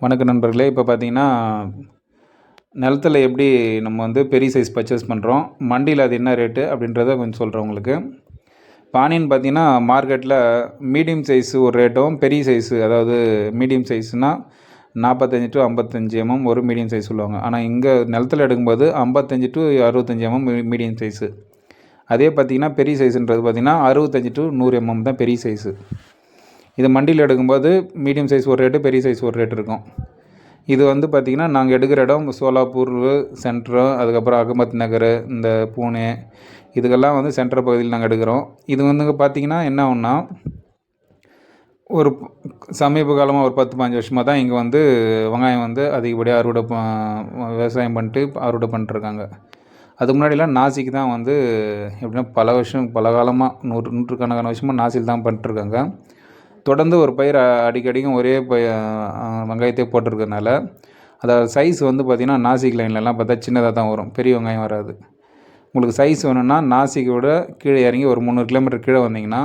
வணக்கம் நண்பர்களே. இப்போ பார்த்தீங்கன்னா, நிலத்துல எப்படி நம்ம வந்து பெரிய சைஸ் பர்ச்சேஸ் பண்ணுறோம், மண்டியில் அது என்ன ரேட்டு அப்படின்றத கொஞ்சம் சொல்கிறேன் உங்களுக்கு. பானின்னு பார்த்தீங்கன்னா, மார்க்கெட்டில் மீடியம் சைஸு ஒரு ரேட்டும், பெரிய சைஸு அதாவது மீடியம் சைஸ்னால் 45 to 55 ஒரு மீடியம் சைஸ் சொல்லுவாங்க. ஆனால் இங்கே நிலத்துல எடுக்கும்போது 55 to 65 மீடியம் சைஸு. அதே பார்த்தீங்கன்னா, பெரிய சைஸுன்றது பார்த்தீங்கன்னா 65 to 100 தான் பெரிய சைஸு. இது மண்டியில் எடுக்கும்போது மீடியம் சைஸ் ஒரு ரேட்டு, பெரிய சைஸ் ஒரு ரேட் இருக்கும். இது வந்து பார்த்திங்கன்னா, நாங்கள் எடுக்கிற இடம் சோலாப்பூர் சென்ட்ரம், அதுக்கப்புறம் அகமத் நகர், இந்த பூனே, இதுக்கெல்லாம் வந்து சென்ட்ரல் பகுதியில் நாங்கள் எடுக்கிறோம். இது வந்து பார்த்திங்கன்னா என்ன ஆகும்னா, ஒரு சமீப காலமாக ஒரு 10-15 வருஷமாக தான் இங்கே வந்து வெங்காயம் வந்து அதிகப்படியாக விவசாயம் பண்ணிட்டு அறுவடை பண்ணிட்டுருக்காங்க. அதுக்கு முன்னாடிலாம் நாசிக்கு தான் வந்து எப்படின்னா பல காலமாக நூற்றுக்கணக்கான வருஷமாக நாசில் தான் பண்ணிட்டுருக்காங்க. தொடர்ந்து ஒரு பயிர் அடிக்கடிக்கும் ஒரே வெங்காயத்தையே போட்டிருக்கறனால அதாவது சைஸ் வந்து பார்த்திங்கன்னா, நாசிக் லைன்லலாம் பார்த்தா சின்னதாக தான் வரும், பெரிய வெங்காயம் வராது. உங்களுக்கு சைஸ் வேணும்னா நாசிக்கை விட கீழே இறங்கி ஒரு 300 கிலோமீட்டர் கீழே வந்தீங்கன்னா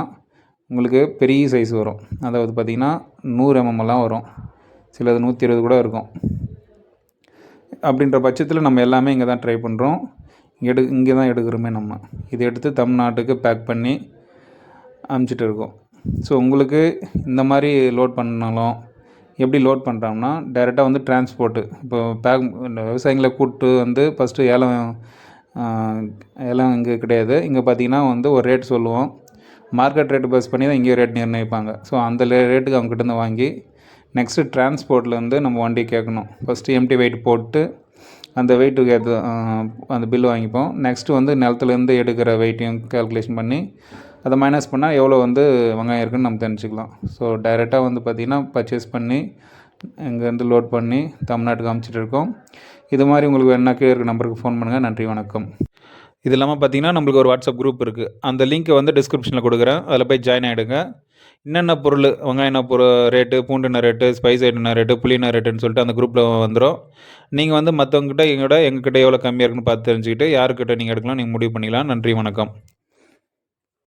உங்களுக்கு பெரிய சைஸ் வரும். அதாவது பார்த்திங்கன்னா 100 mmலாம் வரும், சிலது 120 கூட இருக்கும். அப்படின்ற பட்சத்தில் நம்ம எல்லாமே இங்கே தான் ட்ரை பண்ணுறோம், இங்கே தான் எடுக்கிறோமே நம்ம. இதை எடுத்து தமிழ்நாட்டுக்கு பேக் பண்ணி அனுப்பிச்சிட்டு இருக்கோம். ஸோ உங்களுக்கு இந்த மாதிரி லோட் பண்ணாலும் எப்படி லோட் பண்ணுறோம்னா, டைரெக்டாக வந்து டிரான்ஸ்போர்ட்டு இப்போ விவசாயிகளை கூப்பிட்டு வந்து ஃபஸ்ட்டு ஏலம் இங்கே கிடையாது. இங்கே பார்த்திங்கன்னா வந்து ஒரு ரேட் சொல்லுவோம், மார்க்கெட் ரேட்டு பேஸ் பண்ணி தான் இங்கே ரேட் நிர்ணயிப்பாங்க. ஸோ அந்த ரேட்டுக்கு அவங்ககிட்ட வாங்கி நெக்ஸ்ட்டு டிரான்ஸ்போர்ட்டில் வந்து நம்ம வண்டி கேட்கணும். ஃபஸ்ட்டு எம்டி வெயிட் போட்டு அந்த வெயிட்டுக்கு ஏற்ற அந்த பில்லு வாங்கிப்போம். நெக்ஸ்ட்டு வந்து நிலத்துலேருந்து எடுக்கிற வெயிட்டையும் கால்குலேஷன் பண்ணி அதை மைனஸ் பண்ணால் எவ்வளோ வந்து வெங்காயம் இருக்குதுன்னு நம்ம தெரிஞ்சுக்கலாம். ஸோ டைரெக்டாக வந்து பார்த்திங்கன்னா பர்ச்சேஸ் பண்ணி இங்கேருந்து லோட் பண்ணி தமிழ்நாட்டுக்கு அனுப்பிச்சிட்டு இருக்கோம். இது மாதிரி உங்களுக்கு என்ன கீழே இருக்க நம்பருக்கு ஃபோன் பண்ணுங்கள். நன்றி, வணக்கம். இது இல்லாமல் பார்த்திங்கன்னா, நம்மளுக்கு ஒரு வாட்ஸ்அப் குரூப் இருக்குது. அந்த லிங்க்கை வந்து டிஸ்கிரிப்ஷனில் கொடுக்குறேன், அதில் போய் ஜாயின் ஆகிடுங்க. என்னென்ன பொருள், வெங்காயம் என்ன ரேட்டு, பூண்டு என்ன ரேட்டு, ஸ்பைஸ் ஐட்டம் என்ன ரேட்டு, புளி என்ன ரேட்டுன்னு சொல்லிட்டு அந்த குரூப்பில் வந்துடும். நீங்கள் வந்து மற்றவங்ககிட்ட எங்ககிட்ட எவ்வளோ கம்மியாக இருக்குன்னு பார்த்து தெரிஞ்சுக்கிட்டு யாருக்கிட்ட நீங்கள் எடுக்கலாம் நீங்கள் முடிவு பண்ணிக்கலாம். நன்றி, வணக்கம்.